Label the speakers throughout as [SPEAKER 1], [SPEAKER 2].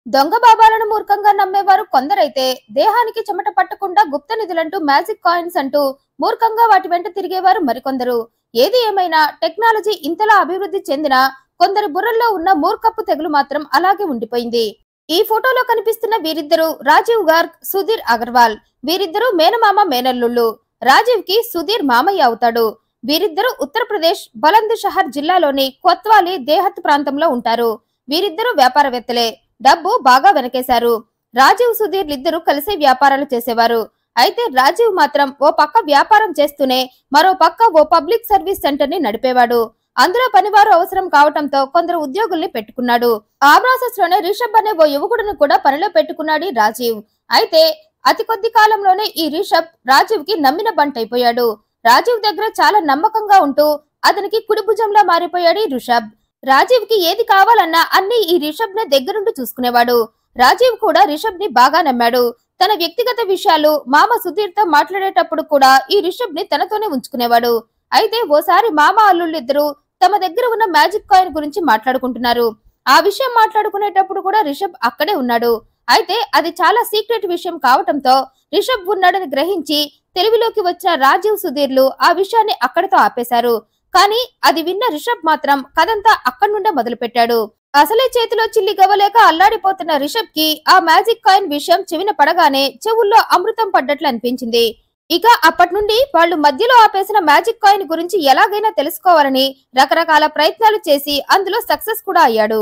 [SPEAKER 1] దొంగ బాబాలను మూర్ఖంగా నమ్మేవారు కొందరైతే దేహానికి చెమట పట్టకుండా గుప్త నిధులంటూ మ్యాజిక్ కాయిన్స్ అంటూ మూర్ఖంగా వాటి వెంట తిరిగేవారు మరికొందరు. ఏది ఏమైనా టెక్నాలజీ ఇంతలా అభివృద్ధి చెందిన కొందరి బుర్రల్లో ఉన్న మూర్ఖపు తెగులు మాత్రం అలాగే ఉండిపోయింది. ఈ ఫోటోలో కనిపిస్తున్న వీరిద్దరూ రాజీవ్ గార్గ్, సుధీర్ అగర్వాల్. వీరిద్దరూ మేనమామ మేనల్లుళ్ళు. రాజీవ్ కి సుధీర్ మామయ్య అవుతాడు. వీరిద్దరూ ఉత్తరప్రదేశ్ బలంద్ షహర్ జిల్లాలోని కొత్వాలి దేహత్ ప్రాంతంలో ఉంటారు. వీరిద్దరూ వ్యాపారవేత్తలే. డబ్బు బాగా వెనకేశారు. రాజీవ్, సుధీర్లిద్దరూ కలిసి వ్యాపారాలు చేసేవారు. అయితే రాజీవ్ మాత్రం ఓ పక్క వ్యాపారం చేస్తూనే మరో పక్క ఓ పబ్లిక్ సర్వీస్ సెంటర్ ని నడిపేవాడు. అందులో పనివారు అవసరం కావటంతో కొందరు ఉద్యోగుల్ని పెట్టుకున్నాడు. ఆ ప్రాసెస్ లోనే రిషబ్ అనే ఓ యువకుడిని కూడా పనిలో పెట్టుకున్నాడు రాజీవ్. అయితే అతి కొద్ది కాలంలోనే ఈ రిషబ్ రాజీవ్ కి నమ్మిన బంటైపోయాడు. రాజీవ్ దగ్గర చాలా నమ్మకంగా ఉంటూ అతనికి కుడిభుజంలా మారిపోయాడు ఈ రిషబ్. రాజీవ్ కి ఏది కావాలన్నా అన్ని ఈ రిషబ్ నే దగ్గరుండి చూసుకునేవాడు. రాజీవ్ కూడా రిషబ్ ని బాగా నమ్మాడు. తన వ్యక్తిగత విషయాలు మామ సుధీర్ తో మాట్లాడేటప్పుడు కూడా ఈ రిషబ్ ని తనతోనే ఉంచుకునేవాడు. అయితే ఓసారి మామ అల్లుళ్ళిద్దరూ తమ దగ్గర ఉన్న మ్యాజిక్ కాయిన్ గురించి మాట్లాడుకుంటున్నారు. ఆ విషయం మాట్లాడుకునేటప్పుడు కూడా రిషబ్ అక్కడే ఉన్నాడు. అయితే అది చాలా సీక్రెట్ విషయం కావటంతో రిషబ్ ఉన్నాడని గ్రహించి తెలివిలోకి వచ్చిన రాజీవ్, సుధీర్లు ఆ విషయాన్ని అక్కడితో ఆపేశారు. కానీ అది విన్న రిషబ్ మాత్రం కథంతా అక్కడి నుండే మొదలు పెట్టాడు. అసలే చేతిలో చిల్లి గవ్వలేక అల్లాడిపోతున్న రిషబ్ కి ఆ మ్యాజిక్ కాయిన్ విషయం చెవిన పడగానే చెవుల్లో అమృతం పడ్డట్లు అనిపించింది. ఇక అప్పటి నుండి వాళ్ళు మధ్యలో ఆపేసిన మ్యాజిక్ కాయిన్ గురించి ఎలాగైనా తెలుసుకోవాలని రకరకాల ప్రయత్నాలు చేసి అందులో సక్సెస్ కూడా అయ్యాడు.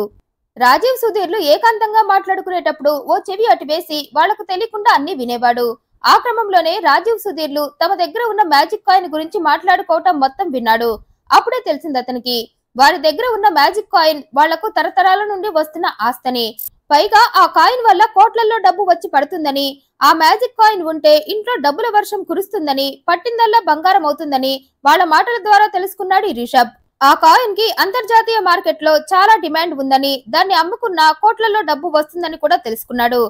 [SPEAKER 1] రాజీవ్, సుధీర్లు ఏకాంతంగా మాట్లాడుకునేటప్పుడు ఓ చెవి అటు వేసి వాళ్లకు తెలియకుండా అన్ని వినేవాడు. ఆ క్రమంలోనే రాజీవ్, సుధీర్లు తమ దగ్గర ఉన్న మ్యాజిక్ కాయిన్ గురించి మాట్లాడుకోవటం మొత్తం విన్నాడు. అప్పుడే తెలిసింది అతనికి వారి దగ్గర ఉన్న మ్యాజిక్ కాయిన్ వాళ్లకు తరతరాల నుండి వస్తున్న ఆస్తని. పైగా ఆ కాయిన్ వల్ల కోట్లల్లో డబ్బు వచ్చి పడుతుందని, ఆ మ్యాజిక్ కాయిన్ ఉంటే ఇంట్లో డబ్బుల వర్షం కురుస్తుందని, పట్టిందల్లా బంగారం అవుతుందని వాళ్ళ మాటల ద్వారా తెలుసుకున్నాడు ఈ రిషబ్. ఆ కాయిన్ కి అంతర్జాతీయ మార్కెట్ లో చాలా డిమాండ్ ఉందని, దాన్ని అమ్ముకున్న కోట్లలో డబ్బు వస్తుందని కూడా తెలుసుకున్నాడు.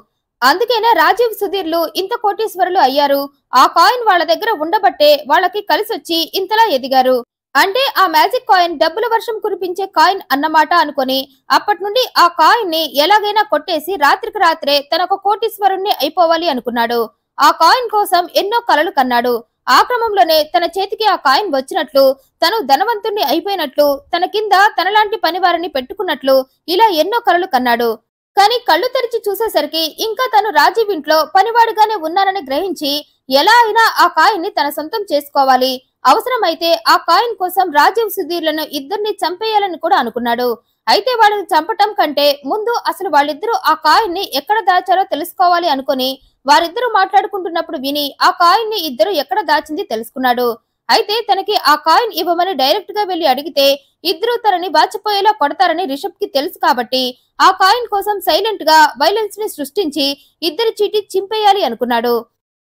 [SPEAKER 1] అందుకేనే రాజీవ్, సుధీర్లు ఇంత కోటీశ్వరులు అయ్యారు. ఆ కాయిన్ వాళ్ళ దగ్గర ఉండబట్టే వాళ్ళకి కలిసొచ్చి ఇంతలా ఎదిగారు. అంటే ఆ మ్యాజిక్ కాయిన్ డబ్బుల వర్షం కురిపించే కాయిన్ అన్నమాట అనుకొని అప్పటి నుండి ఆ కాయిన్ ని ఎలాగైనా కొట్టేసి రాత్రికి రాత్రే తనొక కోటీశ్వరుణ్ణి అయిపోవాలి అనుకున్నాడు. ఆ కాయిన్ కోసం ఎన్నో కలలు కన్నాడు. ఆ క్రమంలోనే తన చేతికి ఆ కాయిన్ వచ్చినట్లు, తను ధనవంతుణ్ణి అయిపోయినట్లు, తన కింద తనలాంటి పనివారిని పెట్టుకున్నట్లు ఇలా ఎన్నో కలలు కన్నాడు. కానీ కళ్ళు తెరిచి చూసేసరికి ఇంకా తను రాజీవ్ ఇంట్లో పనివాడిగానే ఉన్నానని గ్రహించి ఎలా అయినా ఆ కాయిన్ ని తన సొంతం చేసుకోవాలి, అవసరమైతే ఆ కాయిన్ కోసం రాజీవ్, సుధీర్లను ఇద్దరిని చంపేయాలని కూడా అనుకున్నాడు. అయితే వాళ్ళని చంపటం కంటే ముందు అసలు వాళ్ళిద్దరూ ఆ కాయిన్ ని ఎక్కడ దాచారో తెలుసుకోవాలి అనుకుని వారిద్దరూ మాట్లాడుకుంటున్నప్పుడు విని ఆ కాయిన్ ని ఇద్దరు ఎక్కడ దాచింది తెలుసుకున్నాడు. అయితే తనకి ఆ కాయిన్ ఇవ్వమని డైరెక్ట్ గా వెళ్లి అడిగితే ఇద్దరు తనని వాచిపోయేలా కొడతారని రిషబ్ కి తెలుసు కాబట్టి ఆ కాయిన్ కోసం సైలెంట్ గా వైలెన్స్ ని సృష్టించి ఇద్దరి చీటి చింపేయాలి అనుకున్నాడు.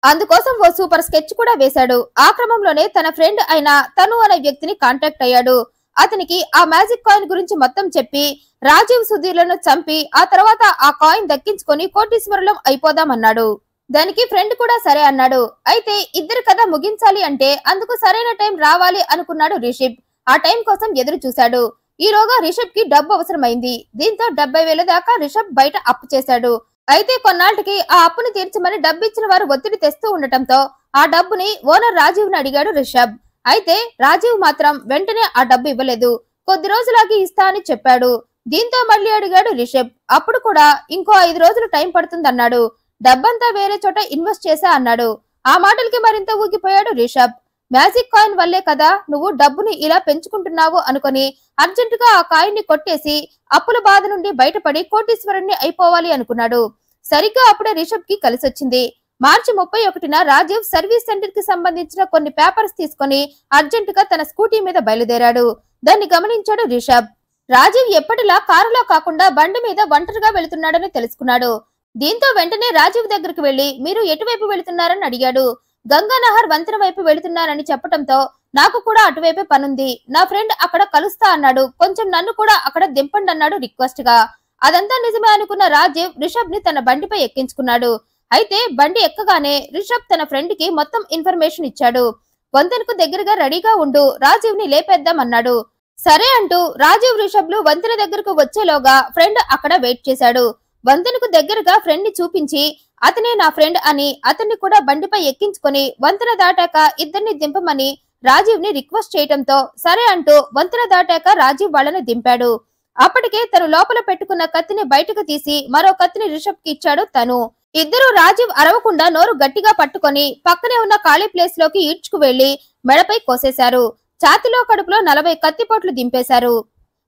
[SPEAKER 1] అందుకోసం ఓ సూపర్ స్కెచ్ కూడా వేశాడు. ఆ క్రమంలోనే తన ఫ్రెండ్ అయిన తను అనే వ్యక్తిని కాంటాక్ట్ అయ్యాడు. అతనికి ఆ మ్యాజిక్ కాయిన్ గురించి మొత్తం చెప్పి రాజీవ్, సుధీర్లను చంపి ఆ తర్వాత ఆ కాయిన్ దక్కించుకొని కోటీశ్వరులం అయిపోదామన్నాడు. దానికి ఫ్రెండ్ కూడా సరే అన్నాడు. అయితే ఇద్దరు కథ ముగించాలి అంటే అందుకు సరైన టైం రావాలి అనుకున్నాడు రిషబ్. ఆ టైం కోసం ఎదురు చూశాడు. ఈలోగా రిషబ్ కి డబ్బు అవసరమైంది. దీంతో 70,000 దాకా రిషబ్ బయట అప్పు చేశాడు. అయితే కొన్నాళ్ళకి ఆ అప్పుని తీర్చమని డబ్బిచ్చిన వారు ఒత్తిడి తెస్తూ ఉండటంతో ఆ డబ్బుని ఓనర్ రాజీవ్ ని అడిగాడు రిషబ్. అయితే రాజీవ్ మాత్రం వెంటనే ఆ డబ్బు ఇవ్వలేదు. కొద్ది రోజులాగి ఇస్తా అని చెప్పాడు. దీంతో మళ్ళీ అడిగాడు రిషబ్. అప్పుడు కూడా ఇంకో 5 రోజులు టైం పడుతుందన్నాడు. డబ్బంతా వేరే చోట ఇన్వెస్ట్ చేశా అన్నాడు. ఆ మాటలకి మరింత ఊగిపోయాడు రిషబ్. మ్యాజిక్ కాయిన్ వల్లే కదా నువ్వు డబ్బుని ఇలా పెంచుకుంటున్నావు అనుకుని అర్జెంటుగా ఆ కాయిన్ ని కొట్టేసి అప్పుల బాధ నుండి బయటపడి కోటీశ్వరుణ్ణి అయిపోవాలి అనుకున్నాడు. సరిగ్గా అప్పుడే రిషబ్ కి కలిసొచ్చింది. మార్చి 31న రాజీవ్ సర్వీస్ సెంటర్ కి సంబంధించిన కొన్ని పేపర్స్ తీసుకుని అర్జెంటుగా తన స్కూటీ మీద బయలుదేరాడు. దాన్ని గమనించాడు రిషబ్. రాజీవ్ ఎప్పటిలా కారులో కాకుండా బండి మీద ఒంటరిగా వెళుతున్నాడని తెలుసుకున్నాడు. దీంతో వెంటనే రాజీవ్ దగ్గరికి వెళ్లి మీరు ఎటువైపు వెళుతున్నారని అడిగాడు. గంగానహర్ వంతెన వైపు వెళుతున్నానని చెప్పటంతో నాకు కూడా అటువైపే పనుంది, నా ఫ్రెండ్ అక్కడ కలుస్తా అన్నాడు, కొంచెం నన్ను కూడా అక్కడ దింపండి అన్నాడు రిక్వెస్ట్ గా. అదంతా నిజమే అనుకున్న రాజీవ్ రిషబ్ ని తన బండిపై ఎక్కించుకున్నాడు. అయితే బండి ఎక్కగానే రిషబ్ తన ఫ్రెండ్ కి మొత్తం ఇన్ఫర్మేషన్ ఇచ్చాడు. వంతెనకు దగ్గరగా రెడీగా ఉండు, రాజీవ్ ని లేపేద్దాం అన్నాడు. సరే అంటూ రాజీవ్, రిషబ్లు వంతెన దగ్గరకు వచ్చేలోగా ఫ్రెండ్ అక్కడ వెయిట్ చేశాడు. వంతెనకు దగ్గరగా ఫ్రెండ్ ని చూపించి అతనే నా ఫ్రెండ్ అని అతన్ని కూడా బండిపై ఎక్కించుకొని వంతెన దాటాక ఇద్దరిని దింపమని రాజీవ్ ని రిక్వెస్ట్ చేయడంతో సరే అంటూ వంతెన దాటాక రాజీవ్ వాళ్ళని దింపాడు. అప్పటికే తను లోపల పెట్టుకున్న కత్తిని బయటకు తీసి మరో కత్తిని రిషబ్ కి ఇచ్చాడు తను. ఇద్దరు రాజీవ్ అరవకుండా నోరు గట్టిగా పట్టుకొని పక్కనే ఉన్న ఖాళీ ప్లేస్ లోకి ఈడ్చుకు వెళ్లి మెడపై కోసేశారు. ఛాతిలో కడుపులో 40 కత్తిపోట్లు దింపేశారు.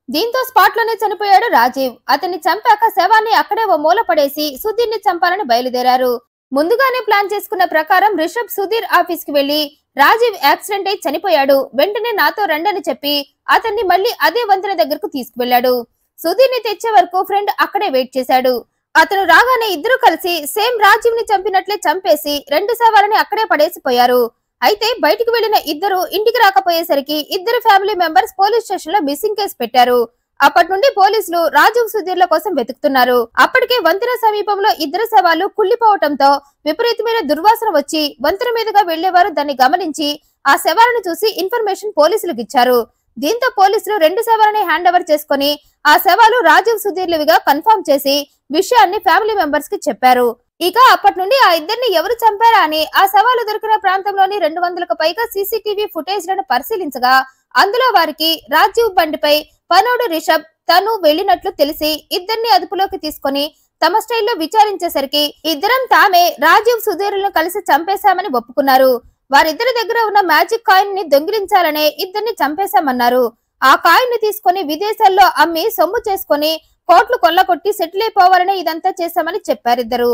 [SPEAKER 1] దీంతో స్పాట్ లోనే చనిపోయాడు రాజీవ్. అతన్ని చంపాక శవాన్ని అక్కడే ఓ మూల పడేసి సుధీర్ ని చంపాలని బయలుదేరారు. ముందుగానే ప్లాన్ చేసుకున్న ప్రకారం రిషబ్ సుధీర్ ఆఫీస్ కి వెళ్లి రాజీవ్ యాక్సిడెంట్ అయి చనిపోయాడు, వెంటనే నాతో రండని చెప్పి అతన్ని మళ్ళీ అదే వంతెన దగ్గరకు తీసుకువెళ్లాడు. సుధీర్ ని తెచ్చే వరకు ఫ్రెండ్ అక్కడే వెయిట్ చేశాడు. అతను రాగానే ఇద్దరు కలిసి సేమ్ రాజీవ్ ని చంపినట్లే చంపేసి 2 శవాలని అక్కడే పడేసిపోయారు. అయితే బయటికి వెళ్లిన ఇద్దరు ఇంటికి రాకపోయేసరికి ఇద్దరు ఫ్యామిలీ మెంబర్స్ పోలీస్ స్టేషన్ లో మిస్సింగ్ కేసు పెట్టారు. అప్పటి నుండి పోలీసులు రాజీవ్ సుధీర్ల కోసం వెతుకుతున్నారు. అప్పటికే వంతెన సమీపంలో ఇద్దరు శవాలు కుళ్లిపోవటంతో విపరీతమైన దుర్వాసన వచ్చి వంతెన మీదుగా వెళ్లేవారు దాన్ని గమనించి ఆ శవాలను చూసి ఇన్ఫర్మేషన్ పోలీసులకు ఇచ్చారు. దీంతో పోలీసులు 2 శవాలని హ్యాండ్ ఓవర్ చేసుకుని ఆ శవాలు రాజీవ్ సుధీర్లవిగా కన్ఫర్మ్ చేసి విషయాన్ని ఫ్యామిలీ మెంబర్స్ కి చెప్పారు. ఇక అప్పటి నుండి ఆ ఇద్దరిని ఎవరు చంపారా అని ఆ శవాలు దొరికిన ప్రాంతంలోని 200కు పైగా సీసీటీవీ ఫుటేజ్ లను పరిశీలించగా అందులో వారికి రాజీవ్ బండిపై పనోడు రిషబ్ తను వెళ్లినట్లు తెలిసి ఇద్దరిని అదుపులోకి తీసుకుని తమ స్టైల్లో విచారించేసరికి ఇద్దరం తామే రాజీవ్ సుధీర్లను కలిసి చంపేశామని ఒప్పుకున్నారు. వారిద్దరి దగ్గర ఉన్న మ్యాజిక్ కాయిన్ ని దొంగిలించాలనే ఇద్దరిని చంపేశామన్నారు. ఆ కాయిన్ ని తీసుకుని విదేశాల్లో అమ్మి సొమ్ము చేసుకుని కోట్లు కొల్లగొట్టి సెటిల్ అయిపోవాలనే ఇదంతా చేశామని చెప్పారిద్దరు.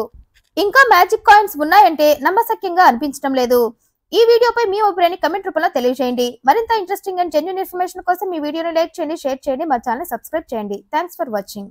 [SPEAKER 1] ఇంకా మ్యాజిక్ కాయిన్స్ ఉన్నాయంటే నమ్మశక్యంగా అనిపించడం లేదు. ఈ వీడియోపై మీ అభిప్రాయాన్ని కమెంట్ రూపంలో తెలియజేయండి. మరింత ఇంట్రెస్టింగ్ అండ్ జెన్యూన్ ఇన్ఫర్మేషన్ కోసం ఈ వీడియోని లైక్ చేయండి, షేర్ చేయండి, మా ఛానల్ సబ్స్క్రైబ్ చేయండి. Thanks for watching.